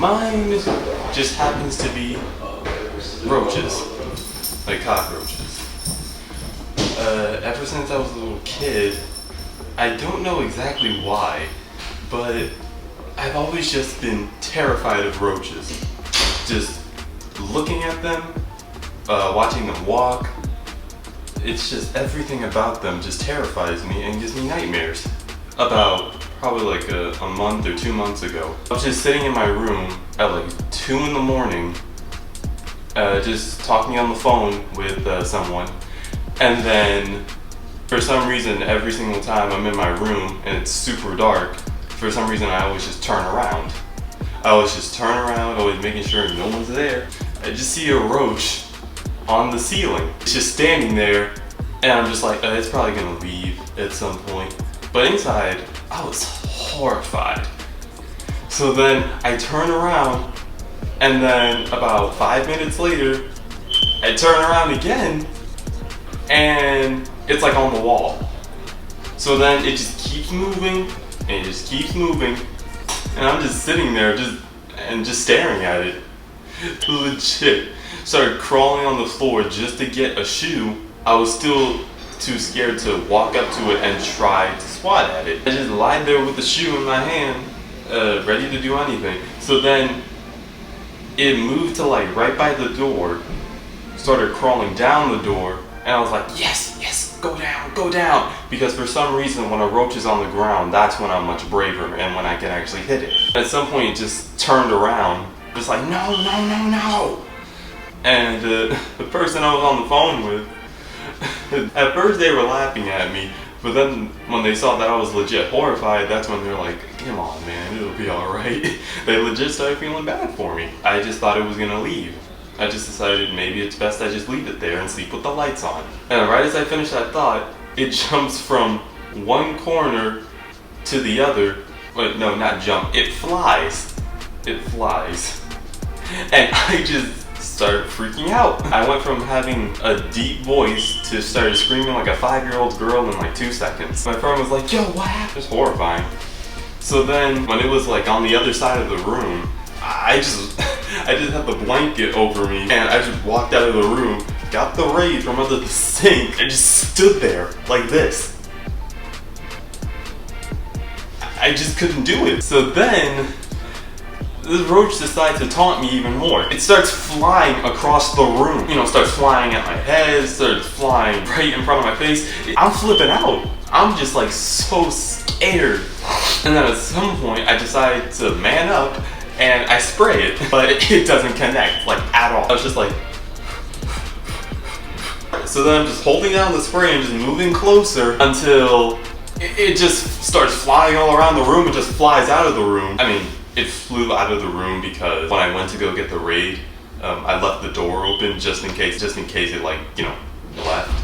Mine just happens to be roaches, like cockroaches. Ever since I was a little kid, I don't know exactly why, but I've always just been terrified of roaches. Just looking at them, watching them walk, it's just everything about them just terrifies me and gives me nightmares. About probably like a month or 2 months ago, I was just sitting in my room at like 2 in the morning, just talking on the phone with someone, and then for some reason every single time I'm in my room and it's super dark, for some reason I always just turn around. I always just turn around, always making sure no one's there. I just see a roach on the ceiling. It's just standing there, and I'm just like, it's probably gonna leave at some point. But inside, I was horrified. So then I turn around, and then about 5 minutes later, I turn around again, and it's like on the wall. So then it just keeps moving, and it just keeps moving, and I'm just sitting there just staring at it. Legit. Started crawling on the floor just to get a shoe. I was still too scared to walk up to it and try to swat at it. I just lied there with the shoe in my hand, ready to do anything. So then it moved to like right by the door, started crawling down the door, and I was like, yes, yes, go down, go down. Because for some reason when a roach is on the ground, that's when I'm much braver and when I can actually hit it. At some point it just turned around, just like, no, no, no, no. And the person I was on the phone with, at first they were laughing at me, but then when they saw that I was legit horrified, that's when they're like, come on man, it'll be alright. They legit started feeling bad for me. I just thought it was gonna leave. I just decided maybe it's best I just leave it there and sleep with the lights on. And right as I finished that thought, it jumps from one corner to the other. Wait, no, not jump, it flies. It flies. And I just started freaking out. I went from having a deep voice to started screaming like a 5-year-old girl in like 2 seconds. My friend was like, yo, what happened? It was horrifying. So then when it was like on the other side of the room, I just had the blanket over me and I just walked out of the room, got the raid from under the sink, and just stood there like this. I just couldn't do it. So then the roach decides to taunt me even more. It starts flying across the room. You know, starts flying at my head, starts flying right in front of my face. I'm flipping out. I'm just like so scared. And then at some point I decide to man up and I spray it, but it doesn't connect, like at all. I was just like, so then I'm just holding down the spray and just moving closer until it just starts flying all around the room and just flies out of the room. I mean, it flew out of the room because when I went to go get the raid, I left the door open just in case it like, you know, left.